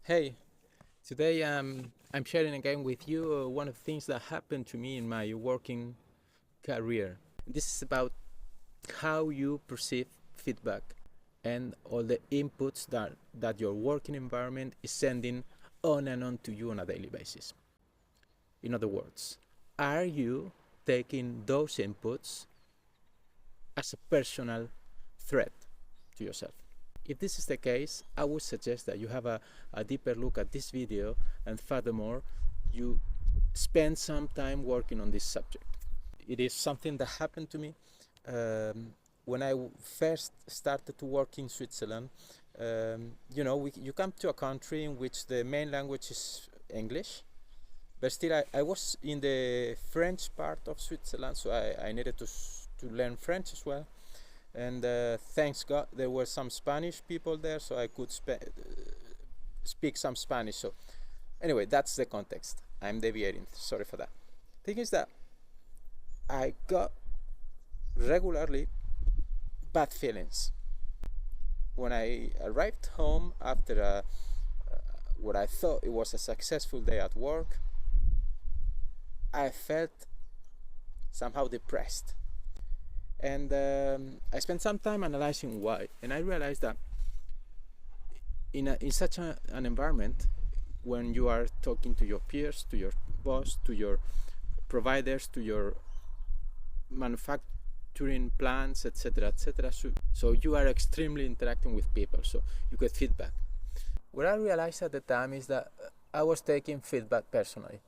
Hey, today I'm sharing again with you one of the things that happened to me in my working career. This is about how you perceive feedback and all the inputs that your working environment is sending on and on to you on a daily basis. In other words, are you taking those inputs as a personal threat to yourself? If this is the case, I would suggest that you have a deeper look at this video, and furthermore, you spend some time working on this subject. It is something that happened to me when I first started to work in Switzerland. You come to a country in which the main language is English, but still I was in the French part of Switzerland, so I needed to learn French as well. And thanks God there were some Spanish people there, so I could speak some Spanish. So anyway, that's the context. I'm deviating, sorry for that. Thing is that I got regularly bad feelings when I arrived home after what I thought it was a successful day at work. I felt somehow depressed. And I spent some time analyzing why, and I realized that in such an environment, when you are talking to your peers, to your boss, to your providers, to your manufacturing plants, etc., so you are extremely interacting with people, so you get feedback. What I realized at the time is that I was taking feedback personally.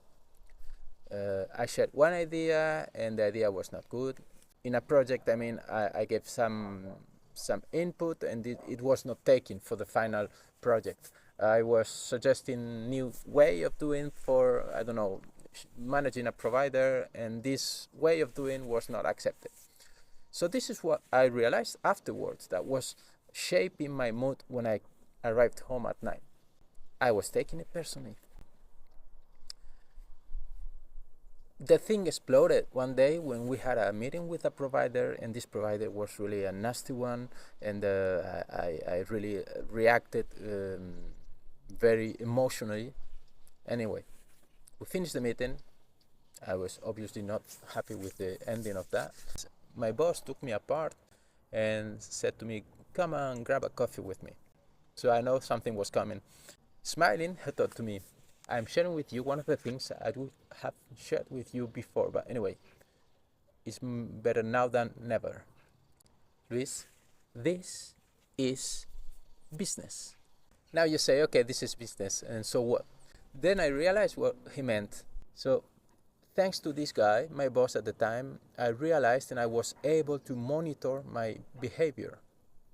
I shared one idea, and the idea was not good. In a project, I gave some input, and it was not taken for the final project. I was suggesting new way of doing for, I don't know, managing a provider, and this way of doing was not accepted. So this is what I realized afterwards that was shaping my mood when I arrived home at night. I was taking it personally. The thing exploded one day when we had a meeting with a provider, and this provider was really a nasty one, and I really reacted very emotionally. Anyway, we finished the meeting. I was obviously not happy with the ending of that. My boss took me apart and said to me, "Come on, grab a coffee with me." So I know something was coming. Smiling, he thought to me, "I'm sharing with you one of the things I would have shared with you before, but anyway, it's better now than never. Luis, this is business." Now you say, okay, this is business, and so what? Then I realized what he meant. So thanks to this guy, my boss at the time, I realized and I was able to monitor my behavior.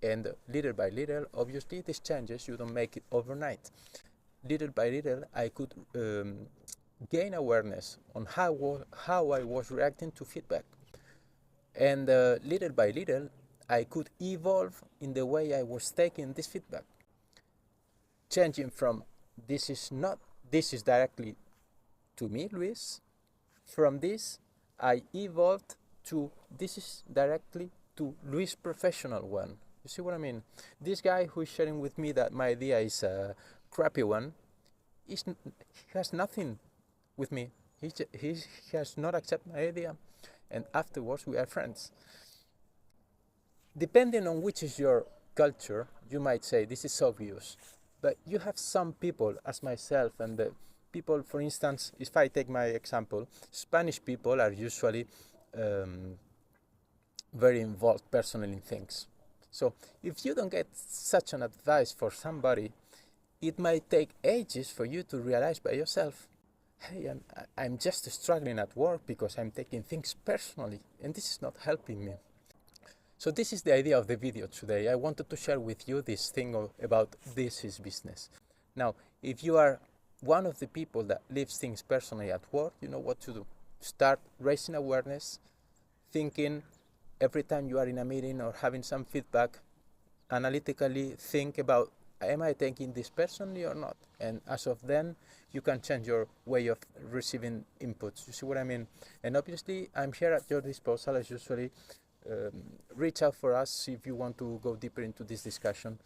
And little by little, obviously, these changes, you don't make it overnight. Little by little, I could gain awareness on how I was reacting to feedback. And little by little, I could evolve in the way I was taking this feedback. Changing from this is directly to me, Luis. From this, I evolved to this is directly to Luis professional one. You see what I mean? This guy who is sharing with me that my idea is a crappy one, he has nothing with me. He has not accepted my idea, and afterwards we are friends. Depending on which is your culture, you might say this is obvious, but you have some people, as myself, and the people, for instance, if I take my example, Spanish people are usually very involved personally in things. So if you don't get such an advice for somebody, it might take ages for you to realize by yourself, hey, I'm just struggling at work because I'm taking things personally, and this is not helping me. So this is the idea of the video today. I wanted to share with you this thing about this is business. Now, if you are one of the people that lives things personally at work, you know what to do. Start raising awareness, thinking every time you are in a meeting or having some feedback, analytically think about, am I taking this personally or not? And as of then, you can change your way of receiving inputs. You see what I mean? And obviously, I'm here at your disposal as usually. Reach out for us if you want to go deeper into this discussion.